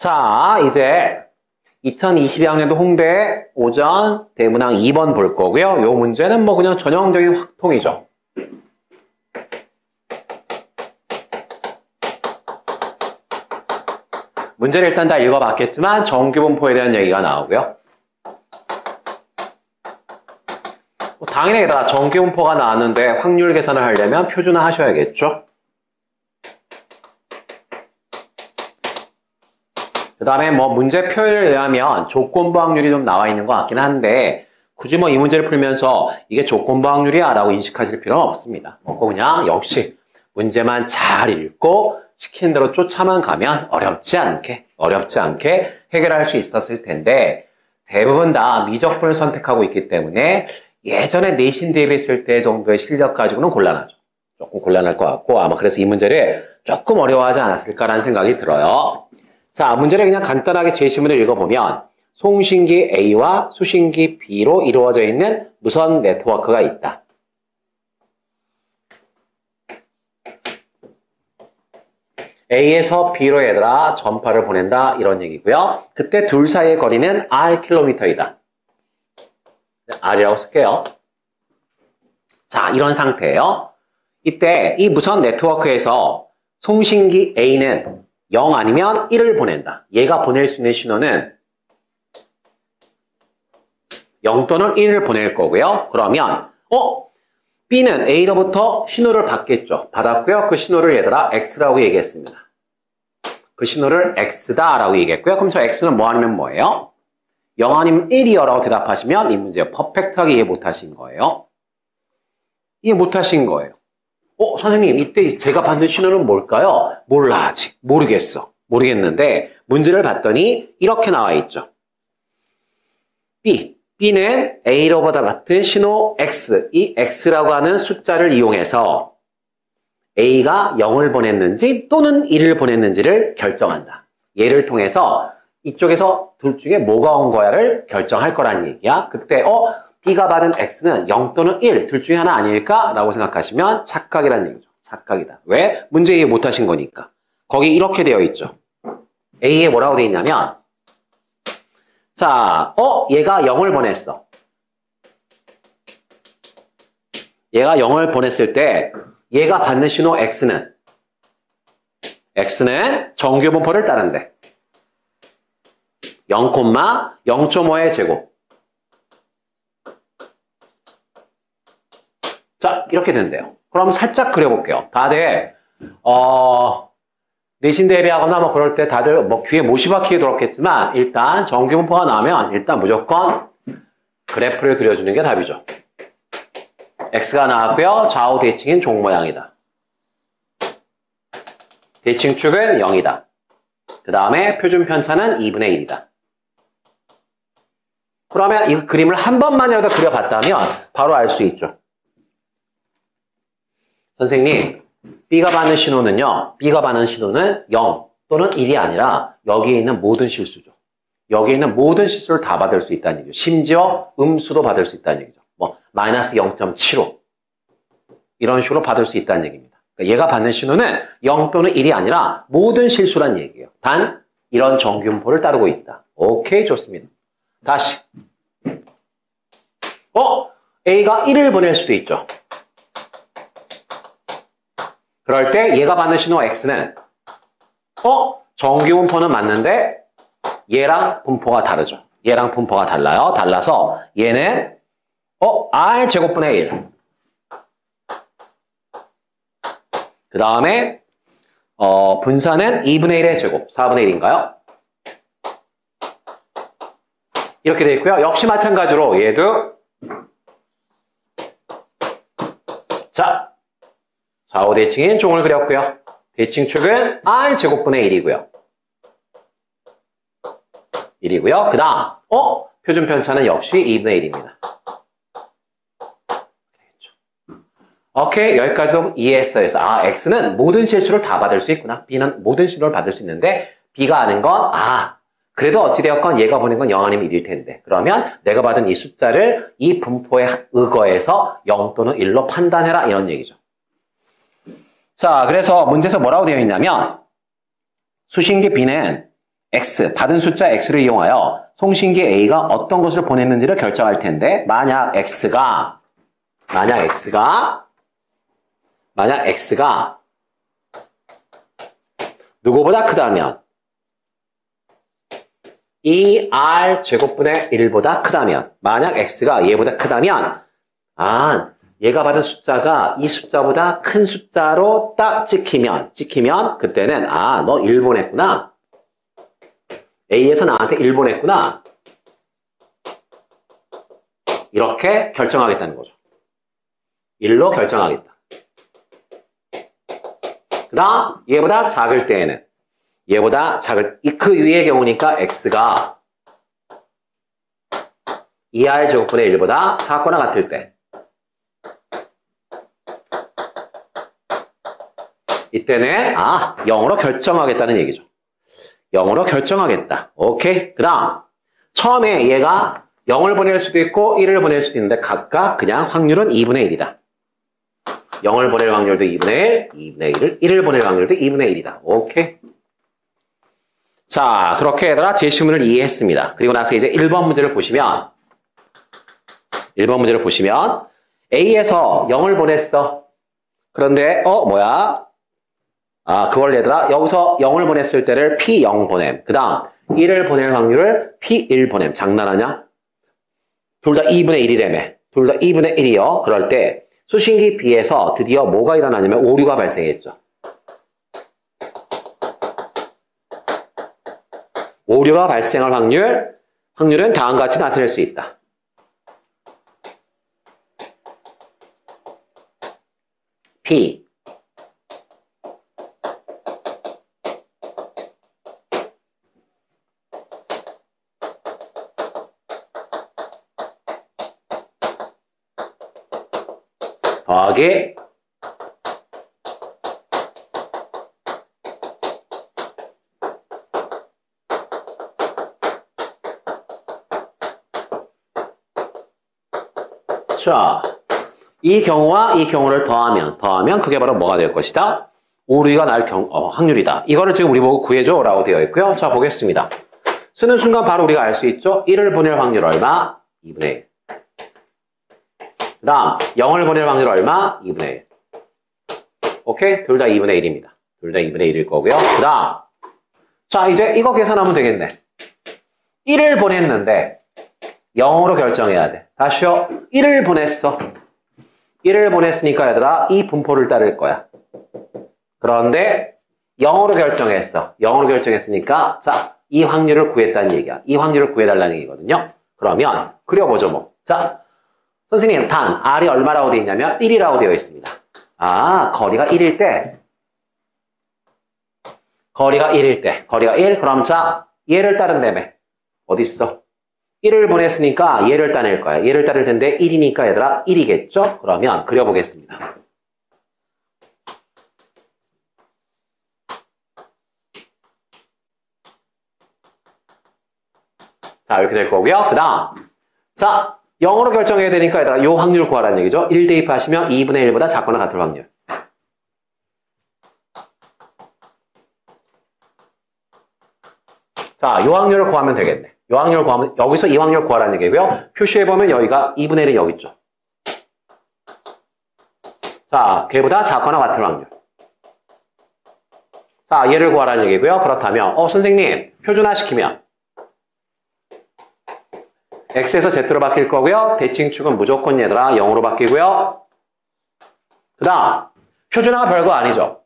자, 이제 2022학년도 홍대 오전 대문항 2번 볼 거고요. 요 문제는 뭐 그냥 전형적인 확통이죠. 문제를 일단 다 읽어봤겠지만 정규분포에 대한 얘기가 나오고요. 당연히 다 정규분포가 나왔는데 확률 계산을 하려면 표준화 하셔야겠죠. 그 다음에 뭐 문제 표현을 의하면 조건부 확률이 좀 나와 있는 것 같긴 한데 굳이 뭐 이 문제를 풀면서 이게 조건부 확률이야 라고 인식하실 필요는 없습니다. 먹고 그냥 역시 문제만 잘 읽고 시키는 대로 쫓아만 가면 어렵지 않게 해결할 수 있었을 텐데 대부분 다 미적분을 선택하고 있기 때문에 예전에 내신 대비했을 때 정도의 실력 가지고는 곤란하죠. 조금 곤란할 것 같고 아마 그래서 이 문제를 조금 어려워하지 않았을까라는 생각이 들어요. 자, 문제를 그냥 간단하게 제시문을 읽어보면 송신기 A와 수신기 B로 이루어져 있는 무선 네트워크가 있다. A에서 B로 얘들아 전파를 보낸다 이런 얘기고요. 그때 둘 사이의 거리는 R km이다. R이라고 쓸게요. 자, 이런 상태예요. 이때 이 무선 네트워크에서 송신기 A는 0 아니면 1을 보낸다. 얘가 보낼 수 있는 신호는 0 또는 1을 보낼 거고요. 그러면 B는 A로부터 신호를 받겠죠. 받았고요. 그 신호를 얘들아 X라고 얘기했습니다. 그 신호를 X다 라고 얘기했고요. 그럼 저 X는 뭐 아니면 뭐예요? 0 아니면 1이요 라고 대답하시면 이 문제 퍼펙트하게 이해 못하신 거예요. 이해 못하신 거예요. 선생님 이때 제가 받는 신호는 뭘까요? 몰라 아직 모르겠는데 문제를 봤더니 이렇게 나와 있죠. B는 A로보다 같은 신호 X, 이 X라고 하는 숫자를 이용해서 A가 0을 보냈는지 또는 1을 보냈는지를 결정한다. 얘를 통해서 이쪽에서 둘 중에 뭐가 온 거야를 결정할 거란 얘기야. 그때 B가 받은 X는 0 또는 1, 둘 중에 하나 아닐까? 라고 생각하시면 착각이라는 얘기죠. 착각이다. 왜? 문제 이해 못하신 거니까. 거기 이렇게 되어 있죠. A에 뭐라고 되어 있냐면 자, 얘가 0을 보냈어. 얘가 0을 보냈을 때 얘가 받는 신호 X는 정규분포를 따른대. 0,0.5의 제곱. 자, 이렇게 된대요. 그럼 살짝 그려볼게요. 다들 내신 대비하거나 뭐 그럴 때 다들 뭐 귀에 못이 박히게 들었겠지만 일단 정규분포가 나오면 일단 무조건 그래프를 그려주는 게 답이죠. X가 나왔고요. 좌우 대칭인 종 모양이다. 대칭축은 0이다. 그 다음에 표준 편차는 2분의 1이다. 그러면 이 그림을 한 번만이라도 그려봤다면 바로 알 수 있죠. 선생님, B가 받는 신호는요. B가 받는 신호는 0 또는 1이 아니라 여기에 있는 모든 실수죠. 여기에 있는 모든 실수를 다 받을 수 있다는 얘기죠. 심지어 음수도 받을 수 있다는 얘기죠. 뭐 마이너스 0.75 이런 식으로 받을 수 있다는 얘기입니다. 그러니까 얘가 받는 신호는 0 또는 1이 아니라 모든 실수란 얘기예요. 단 이런 정규분포를 따르고 있다. 오케이, 좋습니다. 다시 A가 1을 보낼 수도 있죠. 그럴 때 얘가 받는 신호 X는 정규분포는 맞는데 얘랑 분포가 다르죠. 얘랑 분포가 달라요. 달라서 얘는 R 제곱분의 1. 그 다음에 분산은 2분의 1의 제곱. 4분의 1인가요? 이렇게 되어 있고요. 역시 마찬가지로 얘도 자, 좌우 대칭인 종을 그렸고요. 대칭축은 R 제곱분의 1이고요. 그 다음 표준 편차는 역시 2분의 1입니다. 오케이, 여기까지도 이해했어요. X는 모든 실수를 다 받을 수 있구나. B는 모든 실수를 받을 수 있는데 B가 아는 건 그래도 어찌되었건 얘가 보낸 건 0 아니면 1일 텐데 그러면 내가 받은 이 숫자를 이 분포에 의거해서 0 또는 1로 판단해라 이런 얘기죠. 자, 그래서 문제에서 뭐라고 되어 있냐면 수신기 B는 X, 받은 숫자 X를 이용하여 송신기 A가 어떤 것을 보냈는지를 결정할 텐데, 만약 X가 누구보다 크다면, 2R 제곱분의 1보다 크다면, 만약 X가 얘보다 크다면, 얘가 받은 숫자가 이 숫자보다 큰 숫자로 딱 찍히면, 그때는, 너 1 보냈구나. A에서 나한테 1 보냈구나. 이렇게 결정하겠다는 거죠. 1로 결정하겠다. 그 다음, 얘보다 작을 때에는, 그 위의 경우니까 X가 2R 제곱분의 1보다 작거나 같을 때, 이때는 0으로 결정하겠다는 얘기죠. 0으로 결정하겠다. 오케이. 그 다음 처음에 얘가 0을 보낼 수도 있고 1을 보낼 수도 있는데 각각 그냥 확률은 2분의 1이다. 0을 보낼 확률도 2분의 1, 2분의 1을 1을 보낼 확률도 2분의 1이다. 오케이. 자, 그렇게 얘들아 제시문을 이해했습니다. 그리고 나서 이제 1번 문제를 보시면 A에서 0을 보냈어. 그런데 그걸 얘들아 여기서 0을 보냈을 때를 P0 보냄. 그 다음 1을 보낼 확률을 P1 보냄. 장난하냐? 둘 다 2분의 1이라며. 둘 다 2분의 1이요. 그럴 때 수신기 B에서 드디어 뭐가 일어나냐면 오류가 발생했죠. 오류가 발생할 확률은 다음과 같이 나타낼 수 있다. P 더하기 자, 이 경우와 이 경우를 더하면 그게 바로 뭐가 될 것이다? 오류가 날 확률이다. 이거를 지금 우리 보고 구해줘 라고 되어 있고요. 자, 보겠습니다. 쓰는 순간 바로 우리가 알 수 있죠? 1을 보낼 확률 얼마? 2분의 1. 그 다음 0을 보낼 확률 얼마? 2분의 1. 오케이? 둘 다 2분의 1입니다. 둘 다 2분의 1일 거고요. 그 다음 자, 이제 이거 계산하면 되겠네. 1을 보냈는데 0으로 결정해야 돼. 다시요. 1을 보냈어. 1을 보냈으니까 얘들아 이 분포를 따를 거야. 그런데 0으로 결정했어. 0으로 결정했으니까 자, 이 확률을 구했다는 얘기야. 이 확률을 구해달라는 얘기거든요. 그러면 그려보죠 뭐. 자, 선생님 단 R이 얼마라고 되어 있냐면 1이라고 되어 있습니다. 거리가 1일 때 거리가 1 그럼 자 얘를 따른다며. 어딨어? 1을 보냈으니까 얘를 따낼 거야. 얘를 따를 텐데 1이니까 얘들아 1이겠죠? 그러면 그려보겠습니다. 자, 이렇게 될 거고요. 그 다음 자, 0으로 결정해야 되니까 얘들아 이 확률 구하라는 얘기죠. 1 대입하시면 2분의 1보다 작거나 같을 확률. 자, 이 확률을 구하면 되겠네. 이 확률을 구하면 여기서 이 확률을 구하라는 얘기고요. 표시해보면 여기가 2분의 1이 여기 있죠. 자, 걔보다 작거나 같을 확률. 자, 얘를 구하라는 얘기고요. 그렇다면 선생님 표준화시키면 X에서 Z로 바뀔 거고요. 대칭축은 무조건 얘들아 0으로 바뀌고요. 그 다음 표준화가 별거 아니죠.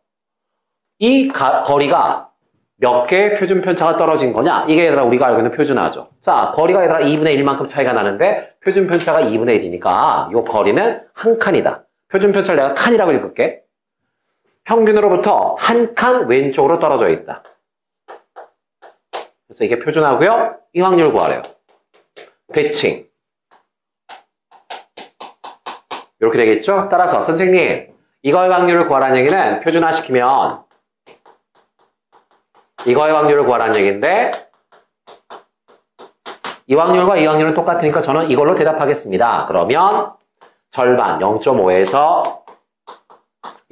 이 거리가 몇 개의 표준 편차가 떨어진 거냐? 이게 얘들아 우리가 알고 있는 표준화죠. 자, 거리가 얘들아 2분의 1만큼 차이가 나는데 표준 편차가 2분의 1이니까 이 거리는 한 칸이다. 표준 편차를 내가 칸이라고 읽을게. 평균으로부터 한 칸 왼쪽으로 떨어져 있다. 그래서 이게 표준화고요. 이 확률 구하래요. 대칭. 이렇게 되겠죠? 따라서 선생님 이거의 확률을 구하라는 얘기는 표준화시키면 이거의 확률을 구하라는 얘기인데 이 확률과 이 확률은 똑같으니까 저는 이걸로 대답하겠습니다. 그러면 절반 0.5에서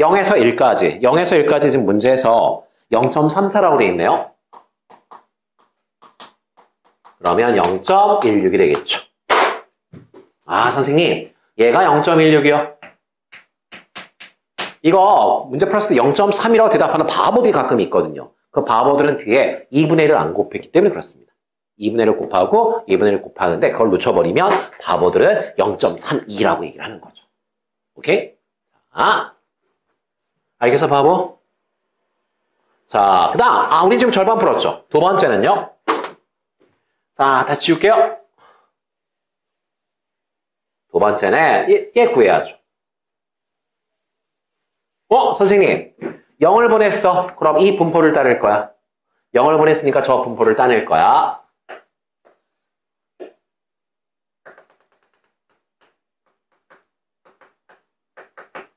0에서 1까지 지금 문제에서 0.34라고 되어 있네요. 그러면 0.16이 되겠죠. 아, 선생님, 얘가 0.16이요. 이거 문제 풀었을 때 0.3이라고 대답하는 바보들이 가끔 있거든요. 그 바보들은 뒤에 2분의 1을 안 곱했기 때문에 그렇습니다. 2분의 1을 곱하고 2분의 1을 곱하는데 그걸 놓쳐버리면 바보들은 0.32라고 얘기를 하는 거죠. 오케이? 아, 알겠어, 바보? 자, 그 다음, 우리 지금 절반 풀었죠? 두 번째는요. 자, 다 지울게요. 두 번째는 얘 구해야죠. 선생님, 0을 보냈어. 그럼 이 분포를 따를 거야. 0을 보냈으니까 저 분포를 따낼 거야.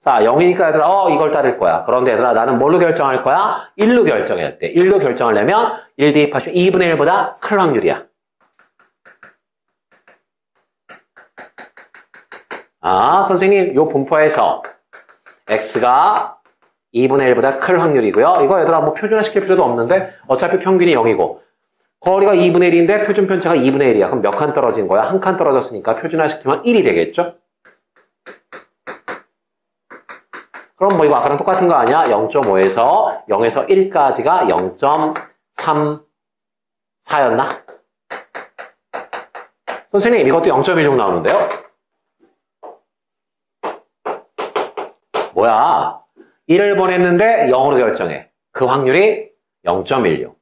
자, 0이니까 얘들아, 이걸 따를 거야. 그런데 얘들아, 나는 뭘로 결정할 거야? 1로 결정해야 돼. 1로 결정하려면 1 대입하시면 2분의 1보다 클 확률이야. 선생님, 요 분포에서 x가 2분의 1보다 클 확률이고요. 이거 얘들아, 뭐 표준화시킬 필요도 없는데 어차피 평균이 0이고 거리가 2분의 1인데 표준 편차가 2분의 1이야. 그럼 몇 칸 떨어진 거야? 한 칸 떨어졌으니까 표준화시키면 1이 되겠죠? 그럼 뭐 이거 아까랑 똑같은 거 아니야? 0.5에서 0에서 1까지가 0.34였나? 선생님, 이것도 0.16 나오는데요? 뭐야? 1을 보냈는데 0으로 결정해. 그 확률이 0.16.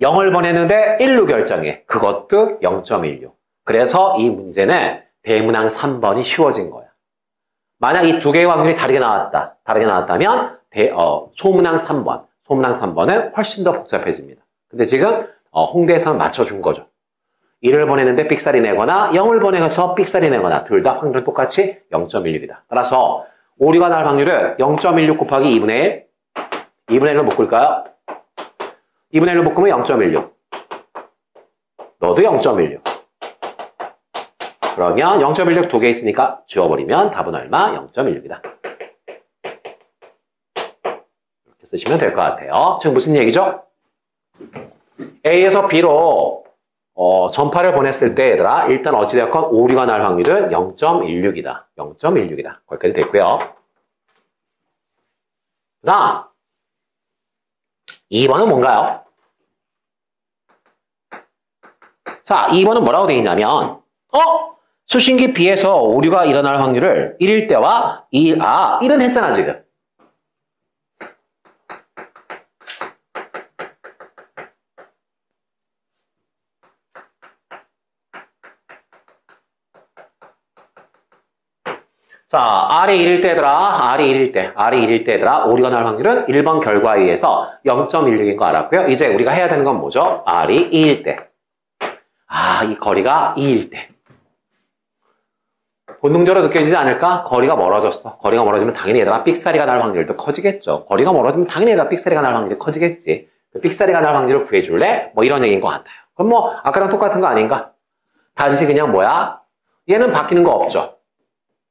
0을 보냈는데 1로 결정해. 그것도 0.16. 그래서 이 문제는 대문항 3번이 쉬워진 거야. 만약 이 두 개의 확률이 다르게 나왔다면 소문항 3번은 훨씬 더 복잡해집니다. 근데 지금 홍대에서는 맞춰준 거죠. 1을 보내는데 삑사리 내거나 0을 보내서 삑사리 내거나 둘 다 확률은 똑같이 0.16이다. 따라서 오류가 날 확률은 0.16 곱하기 2분의 1. 2분의 1로 묶을까요? 2분의 1로 묶으면 0.16. 너도 0.16. 그러면 0.16 두 개 있으니까 지워버리면 답은 얼마? 0.16이다. 이렇게 쓰시면 될 것 같아요. 지금 무슨 얘기죠? A에서 B로 전파를 보냈을 때 얘들아 일단 어찌되었건 오류가 날 확률은 0.16이다. 0.16이다. 거기까지 됐고요. 그 다음 2번은 뭔가요? 자, 2번은 뭐라고 되어 있냐면 수신기 B에서 오류가 일어날 확률을 1일 때와 1은 했잖아 지금. 자, R이 1일 때더라. R이 1일 때더라. 오류가 날 확률은 1번 결과에 의해서 0.16인 거 알았고요. 이제 우리가 해야 되는 건 뭐죠? R이 2일 때. 이 거리가 2일 때. 본능적으로 느껴지지 않을까? 거리가 멀어졌어. 거리가 멀어지면 당연히 얘들아 삑사리가 날 확률도 커지겠죠. 거리가 멀어지면 당연히 얘들아 삑사리가 날 확률이 커지겠지. 그 삑사리가 날 확률을 구해줄래? 뭐 이런 얘기인 것 같아요. 그럼 뭐 아까랑 똑같은 거 아닌가? 단지 그냥 뭐야? 얘는 바뀌는 거 없죠.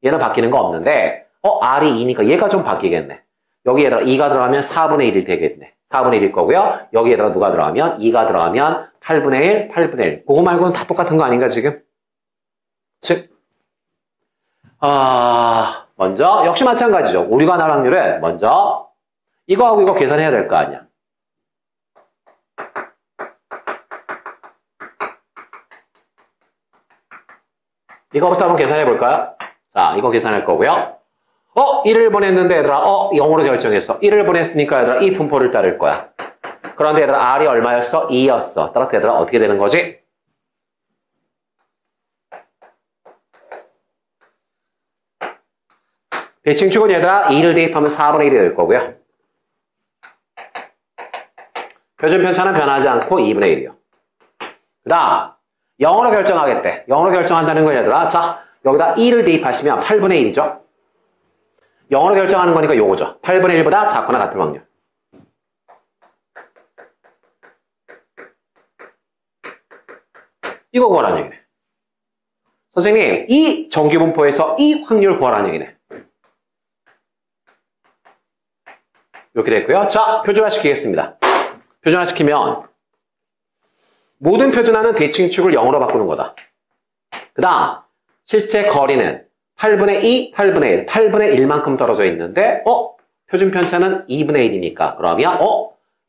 얘는 바뀌는 거 없는데 R이 2니까 얘가 좀 바뀌겠네. 여기 얘들아 2가 들어가면 4분의 1이 되겠네. 4분의 1일 거고요. 여기 얘들아 누가 들어가면 2가 들어가면 8분의 1, 8분의 1. 그거 말고는 다 똑같은 거 아닌가 지금? 즉 먼저 역시 마찬가지죠. 오류가 날 확률은 먼저 이거하고 이거 계산해야 될 거 아니야. 이거부터 한번 계산해 볼까요? 자, 이거 계산할 거고요. 1을 보냈는데 얘들아 0으로 결정했어. 1을 보냈으니까 얘들아 이 분포를 따를 거야. 그런데 얘들아 R이 얼마였어? 2였어. 따라서 얘들아 어떻게 되는 거지? 대칭축은 얘들아 2를 대입하면 4분의 1이 될 거고요. 표준 편차는 변하지 않고 2분의 1이요. 그 다음 0으로 결정하겠대. 0으로 결정한다는 건 얘들아 자 여기다 2를 대입하시면 8분의 1이죠. 0으로 결정하는 거니까 요거죠. 8분의 1보다 작거나 같은 확률. 이거 구하라는 얘기네. 선생님 이 정규분포에서 이 확률 구하라는 얘기네. 이렇게 됐고요. 자, 표준화시키겠습니다. 표준화시키면 모든 표준화는 대칭축을 0으로 바꾸는 거다. 그 다음 실제 거리는 8분의 2, 8분의 1, 8분의 1만큼 떨어져 있는데 표준 편차는 2분의 1이니까 그러면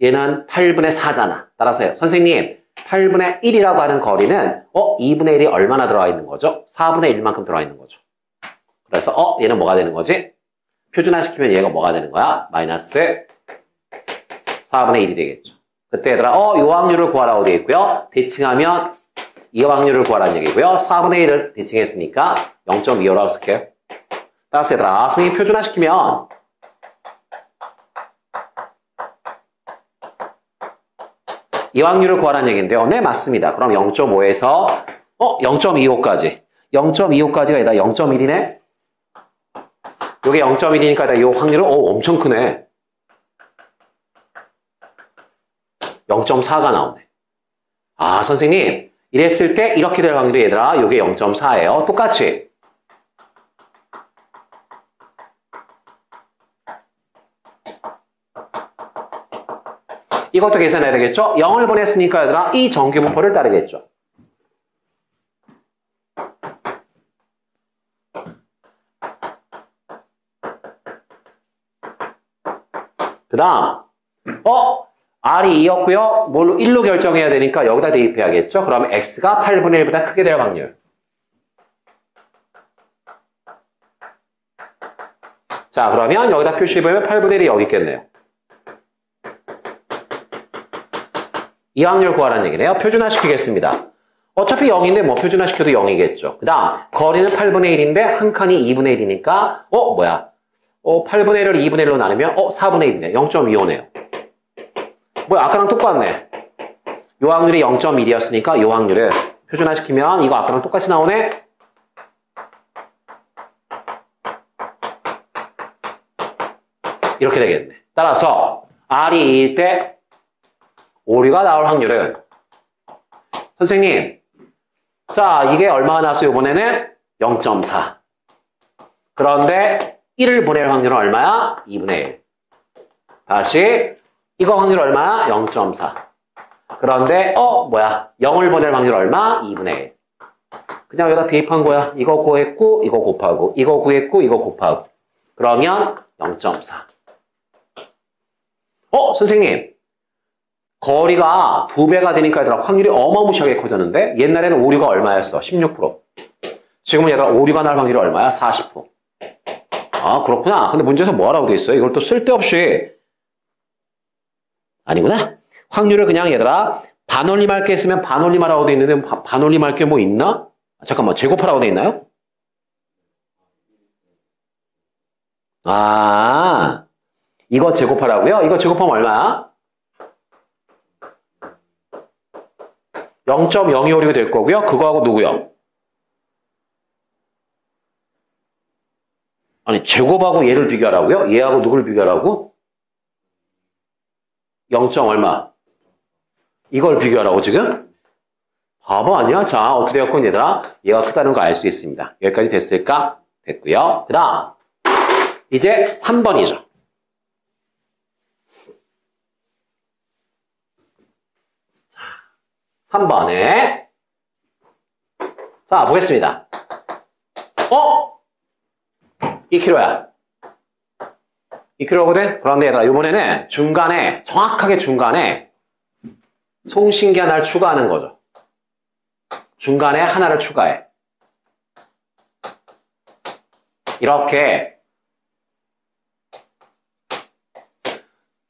얘는 8분의 4잖아. 따라서요. 선생님 8분의 1이라고 하는 거리는 2분의 1이 얼마나 들어가 있는 거죠? 4분의 1만큼 들어가 있는 거죠. 그래서 얘는 뭐가 되는 거지? 표준화 시키면 얘가 뭐가 되는 거야? 마이너스 4분의 1이 되겠죠. 그때 얘들아 요 확률을 구하라고 되어 있고요. 대칭하면 이 확률을 구하라는 얘기고요. 4분의 1을 대칭했으니까 0.25라고 쓸게요. 따라서 얘들아 선생님 표준화 시키면 이 확률을 구하라는 얘기인데요. 네, 맞습니다. 그럼 0.5에서 0.25까지. 0.25까지가 아니라 0.1이네? 요게 0.1이니까 이 확률은 엄청 크네. 0.4가 나오네. 아, 선생님. 이랬을 때 이렇게 될 확률이 얘들아 요게 0.4예요. 똑같이. 이것도 계산해야 되겠죠? 0을 보냈으니까 얘들아 이 정규분포를 따르겠죠. 그 다음 R이 2였고요. 뭘로 1로 결정해야 되니까 여기다 대입해야겠죠? 그러면 X가 8분의 1보다 크게 될 확률. 자, 그러면 여기다 표시해보면 8분의 1이 여기 있겠네요. 이 확률 구하라는 얘기네요. 표준화 시키겠습니다. 어차피 0인데 뭐 표준화 시켜도 0이겠죠. 그 다음 거리는 8분의 1인데 한 칸이 2분의 1이니까 뭐야? 8분의 1을 2분의 1로 나누면 4분의 1이네. 0.25네요. 뭐야 아까랑 똑같네. 요 확률이 0.1이었으니까 요 확률을 표준화 시키면 이거 아까랑 똑같이 나오네. 이렇게 되겠네. 따라서 R이 2일 때 오류가 나올 확률은 선생님 자 이게 얼마가 나왔어요? 이번에는 0.4 그런데 1을 보낼 확률은 얼마야? 2분의 1 다시 이거 확률 얼마야? 0.4 그런데 뭐야 0을 보낼 확률 얼마? 2분의 1 그냥 여기다 대입한 거야. 이거 구했고 이거 곱하고 이거 구했고 이거 곱하고 그러면 0.4 선생님 거리가 2배가 되니까 얘들아 확률이 어마무시하게 커졌는데 옛날에는 오류가 얼마였어? 16% 지금은 얘들아 오류가 날 확률이 얼마야? 40% 아 그렇구나. 근데 문제에서 뭐라고 돼 있어요? 이걸 또 쓸데없이 아니구나. 확률을 그냥 얘들아 반올림할 게 있으면 반올림하라고 돼 있는데 반올림할 게 뭐 있나? 잠깐만 제곱하라고 돼 있나요? 아 이거 제곱하라고요? 이거 제곱하면 얼마야? 0.0256이 될 거고요. 그거하고 누구요? 아니 제곱하고 얘를 비교하라고요? 얘하고 누구를 비교하라고? 0. 얼마? 이걸 비교하라고 지금? 바보 아니야? 자 어떻게 되었건 얘들아 얘가 크다는 거 알 수 있습니다. 여기까지 됐을까? 됐고요. 그 다음 이제 3번이죠. 3번에 자 보겠습니다. 2kg야. 2kg거든? 그런데 얘들아 이번에는 중간에 정확하게 중간에 송신기 하나를 추가하는 거죠. 중간에 하나를 추가해. 이렇게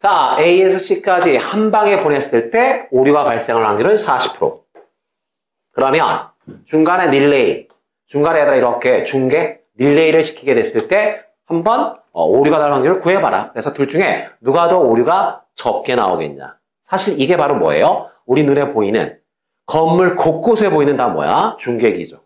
자 A에서 C까지 한 방에 보냈을 때 오류가 발생할 확률은 40%. 그러면 중간에 릴레이 중간에 얘들아 이렇게 중계 릴레이를 시키게 됐을 때 한번 오류가 날 확률을 구해봐라. 그래서 둘 중에 누가 더 오류가 적게 나오겠냐. 사실 이게 바로 뭐예요? 우리 눈에 보이는 건물 곳곳에 보이는 다 뭐야? 중계기죠.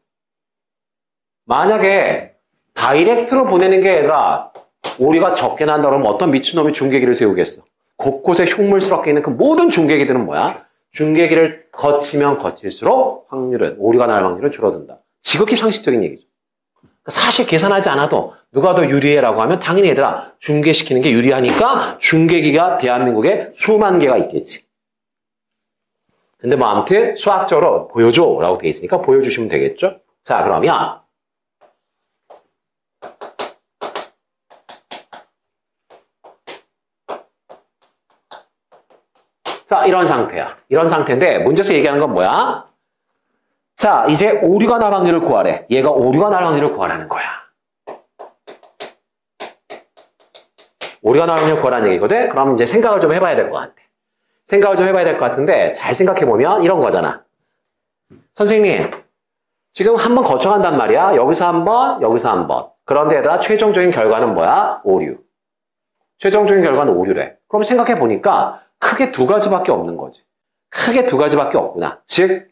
만약에 다이렉트로 보내는 게 얘들아 오류가 적게 난다 그러면 어떤 미친놈이 중계기를 세우겠어. 곳곳에 흉물스럽게 있는 그 모든 중계기들은 뭐야? 중계기를 거치면 거칠수록 확률은 오류가 날 확률은 줄어든다. 지극히 상식적인 얘기죠. 사실 계산하지 않아도 누가 더 유리해라고 하면 당연히 얘들아 중계시키는 게 유리하니까 중계기가 대한민국에 수만 개가 있겠지. 근데 뭐 아무튼 수학적으로 보여줘 라고 돼 있으니까 보여주시면 되겠죠? 자, 그러면 자, 이런 상태야. 이런 상태인데 문제에서 얘기하는 건 뭐야? 자, 이제 오류가 날 확률을 구하래. 얘가 오류가 날 확률을 구하라는 거야. 오류가 날 확률을 구하라는 얘기거든? 그럼 이제 생각을 좀 해봐야 될 것 같아. 생각을 좀 해봐야 될 것 같은데 잘 생각해보면 이런 거잖아. 선생님, 지금 한번 거쳐간단 말이야. 여기서 한 번, 여기서 한 번. 그런데 얘들아 최종적인 결과는 뭐야? 오류. 최종적인 결과는 오류래. 그럼 생각해보니까 크게 두 가지밖에 없는 거지. 크게 두 가지밖에 없구나. 즉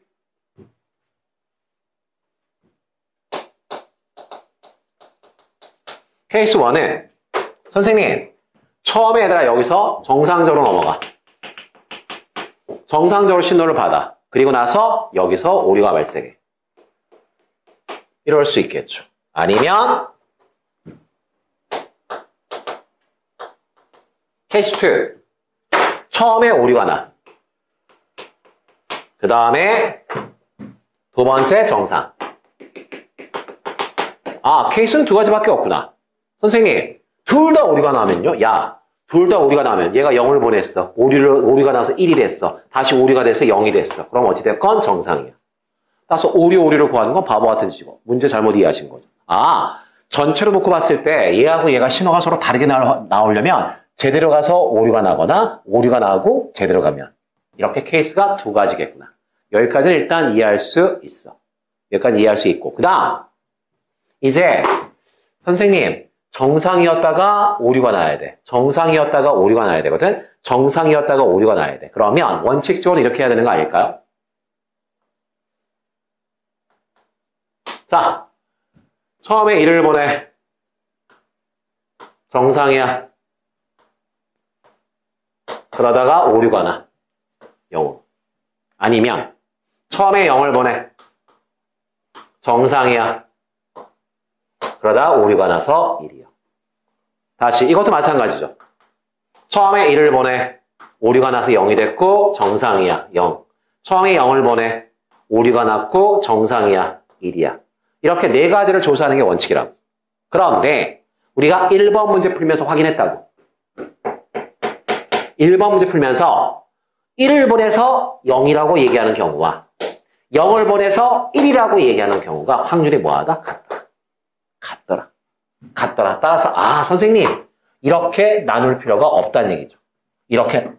케이스 1은 선생님 처음에 얘들아 여기서 정상적으로 넘어가. 정상적으로 신호를 받아. 그리고 나서 여기서 오류가 발생해. 이럴 수 있겠죠. 아니면 케이스 2 처음에 오류가 나. 그 다음에 두 번째 정상. 아, 케이스는 두 가지밖에 없구나. 선생님, 둘 다 오류가 나면요? 야, 둘 다 오류가 나면 얘가 0을 보냈어. 오류가 나서 1이 됐어. 다시 오류가 돼서 0이 됐어. 그럼 어찌됐건 정상이야. 따라서 오류를 구하는 건 바보 같은 짓이고 문제 잘못 이해하신 거죠. 아, 전체로 놓고 봤을 때 얘하고 얘가 신호가 서로 다르게 나오려면 제대로 가서 오류가 나거나 오류가 나고 제대로 가면 이렇게 케이스가 두 가지겠구나. 여기까지는 일단 이해할 수 있어. 여기까지 이해할 수 있고 그 다음 이제 선생님 정상이었다가 오류가 나야 돼. 정상이었다가 오류가 나야 되거든. 정상이었다가 오류가 나야 돼. 그러면 원칙적으로 이렇게 해야 되는 거 아닐까요? 자, 처음에 1을 보내. 정상이야. 그러다가 오류가 나. 0으로. 아니면 처음에 0을 보내. 정상이야. 그러다 오류가 나서 1이야. 다시 이것도 마찬가지죠. 처음에 1을 보내. 오류가 나서 0이 됐고 정상이야. 0. 처음에 0을 보내. 오류가 났고 정상이야. 1이야. 이렇게 네 가지를 조사하는 게 원칙이라고. 그런데 우리가 1번 문제 풀면서 확인했다고. 1번 문제 풀면서 1을 보내서 0이라고 얘기하는 경우와 0을 보내서 1이라고 얘기하는 경우가 확률이 뭐하다? 같더라. 따라서 아 선생님 이렇게 나눌 필요가 없다는 얘기죠. 이렇게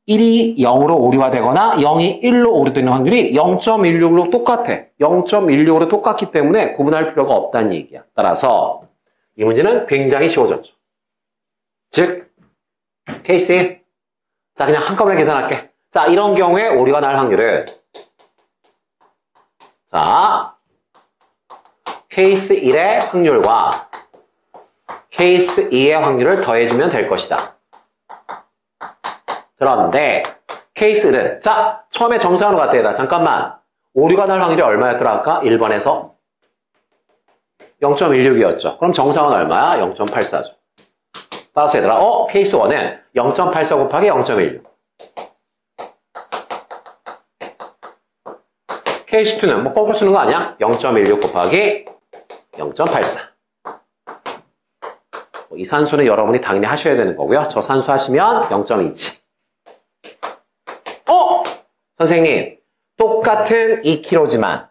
1이 0으로 오류가 되거나 0이 1로 오류되는 확률이 0.16로 똑같아. 0.16으로 똑같기 때문에 구분할 필요가 없다는 얘기야. 따라서 이 문제는 굉장히 쉬워졌죠. 즉 케이스 1. 자 그냥 한꺼번에 계산할게. 자 이런 경우에 오류가 날 확률은 자 케이스 1의 확률과 케이스 2의 확률을 더해주면 될 것이다. 그런데 케이스는 자 처음에 정상으로 갔다 얘다. 잠깐만 오류가 날 확률이 얼마였더라 아까? 1번에서 0.16이었죠. 그럼 정상은 얼마야? 0.84죠. 따라서 얘들아 케이스 1은 0.84 곱하기 0.16 케이스 2는 뭐 거꾸로 쓰는 거 아니야? 0.16 곱하기 0.84 이 산수는 여러분이 당연히 하셔야 되는 거고요. 저 산수 하시면 0.27 선생님 똑같은 2kg지만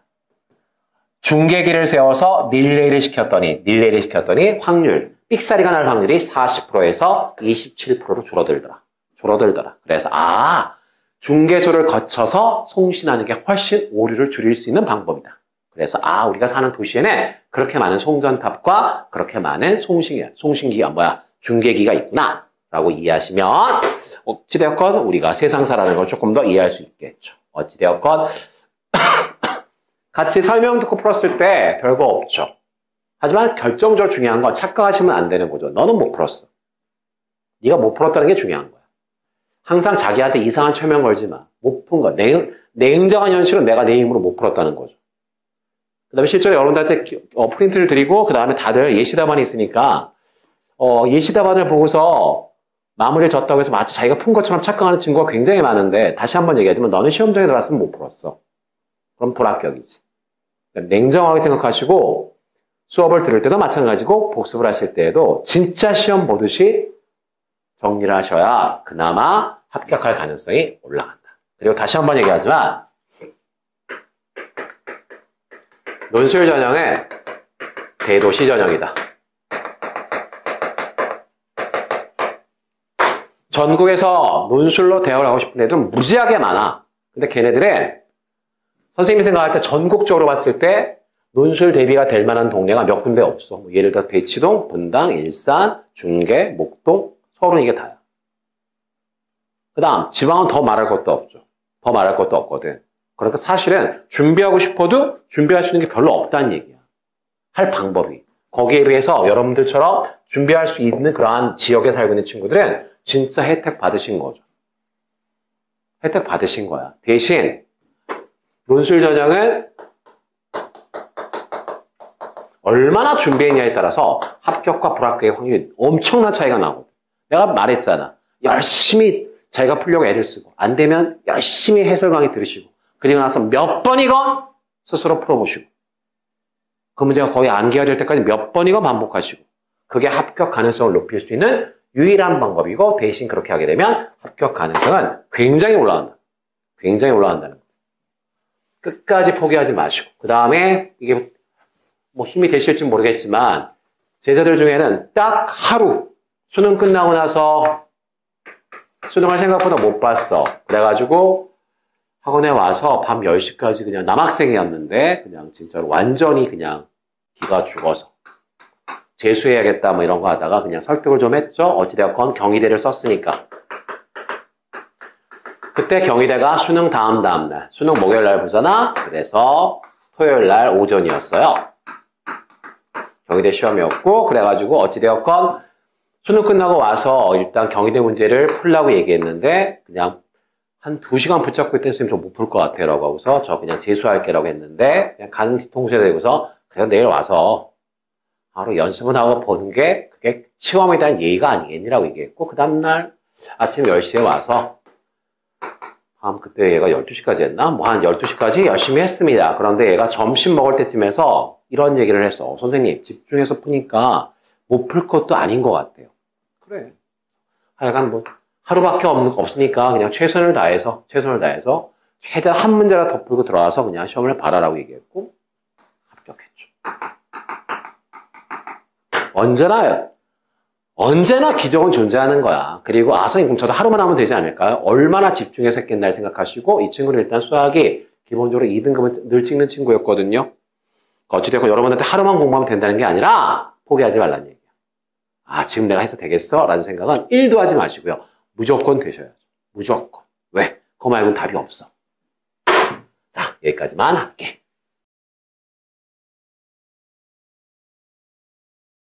중계기를 세워서 릴레이를 시켰더니 확률 삑사리가 날 확률이 40%에서 27%로 줄어들더라. 그래서 중계소를 거쳐서 송신하는 게 훨씬 오류를 줄일 수 있는 방법이다. 그래서 우리가 사는 도시에는 그렇게 많은 송전탑과 그렇게 많은 송신기가 중계기가 있구나 라고 이해하시면 어찌되었건 우리가 세상 사라는 걸 조금 더 이해할 수 있겠죠. 어찌되었건 같이 설명 듣고 풀었을 때 별거 없죠. 하지만 결정적으로 중요한 건 착각하시면 안 되는 거죠. 너는 못 풀었어. 네가 못 풀었다는 게 중요한 거야. 항상 자기한테 이상한 최면 걸지 마. 못 푼 거. 냉정한 현실은 내가 내 힘으로 못 풀었다는 거죠. 그 다음에 실제로 여러분들한테 프린트를 드리고 그 다음에 다들 예시답안이 있으니까 예시답안을 보고서 마무리를 졌다고 해서 마치 자기가 푼 것처럼 착각하는 친구가 굉장히 많은데 다시 한번 얘기하지만 너는 시험장에 들어갔으면 못 풀었어. 그럼 불합격이지. 그러니까 냉정하게 생각하시고 수업을 들을 때도 마찬가지고 복습을 하실 때에도 진짜 시험 보듯이 정리를 하셔야 그나마 합격할 가능성이 올라간다. 그리고 다시 한번 얘기하지만 논술 전형은 대도시 전형이다. 전국에서 논술로 대학을 가고 싶은 애들은 무지하게 많아. 근데 걔네들은 선생님이 생각할 때 전국적으로 봤을 때 논술 대비가 될 만한 동네가 몇 군데 없어. 뭐 예를 들어 대치동, 분당, 일산, 중계, 목동, 서울은 이게 다야. 그 다음 지방은 더 말할 것도 없죠. 더 말할 것도 없거든. 그러니까 사실은 준비하고 싶어도 준비할 수 있는 게 별로 없다는 얘기야. 할 방법이. 거기에 비해서 여러분들처럼 준비할 수 있는 그러한 지역에 살고 있는 친구들은 진짜 혜택 받으신 거죠. 혜택 받으신 거야. 대신 논술 전형은 얼마나 준비했냐에 따라서 합격과 불합격의 확률이 엄청난 차이가 나거든. 내가 말했잖아. 열심히 자기가 풀려고 애를 쓰고 안 되면 열심히 해설 강의 들으시고 그리고 나서 몇 번이건 스스로 풀어보시고 그 문제가 거의 암기가 될 때까지 몇 번이건 반복하시고 그게 합격 가능성을 높일 수 있는 유일한 방법이고 대신 그렇게 하게 되면 합격 가능성은 굉장히 올라간다. 굉장히 올라간다는 거. 끝까지 포기하지 마시고 그 다음에 이게 뭐 힘이 되실지 모르겠지만 제자들 중에는 딱 하루 수능 끝나고 나서 수능을 생각보다 못 봤어. 그래가지고 학원에 와서 밤 10시까지 그냥 남학생이었는데 그냥 진짜로 완전히 그냥 기가 죽어서 재수해야겠다 뭐 이런 거 하다가 그냥 설득을 좀 했죠. 어찌되었건 경희대를 썼으니까. 그때 경희대가 수능 다음 날 수능 목요일 날 보잖아. 그래서 토요일 날 오전이었어요. 경희대 시험이었고 그래가지고 어찌되었건 수능 끝나고 와서 일단 경희대 문제를 풀라고 얘기했는데 그냥 한 2시간 붙잡고 있던 선생님 좀 못 풀 것 같아요 라고 하고서 저 그냥 재수할게 라고 했는데 그냥 가는 뒤통수에 대고서 그냥 내일 와서 바로 연습은 하고 보는 게 그게 시험에 대한 예의가 아니겠니라고 얘기했고 그 다음날 아침 10시에 와서 그때 얘가 12시까지 했나? 뭐 한 12시까지 열심히 했습니다. 그런데 얘가 점심 먹을 때쯤에서 이런 얘기를 했어. 선생님 집중해서 푸니까 못 풀 것도 아닌 것 같아요. 그래. 하여간 뭐 하루밖에 없으니까 그냥 최선을 다해서 최대한 한 문제라도 더 풀고 들어와서 그냥 시험을 봐라라고 얘기했고 합격했죠. 언제나 기적은 존재하는 거야. 그리고 선생님 그럼 저도 하루만 하면 되지 않을까요? 얼마나 집중해서 했겠나 생각하시고 이 친구는 일단 수학이 기본적으로 2등급은 늘 찍는 친구였거든요. 어찌됐건 여러분한테 하루만 공부하면 된다는 게 아니라 포기하지 말라는 얘기야. 지금 내가 해서 되겠어? 라는 생각은 1도 하지 마시고요. 무조건 되셔야죠. 무조건. 왜? 그거 말고는 답이 없어. 자, 여기까지만 할게.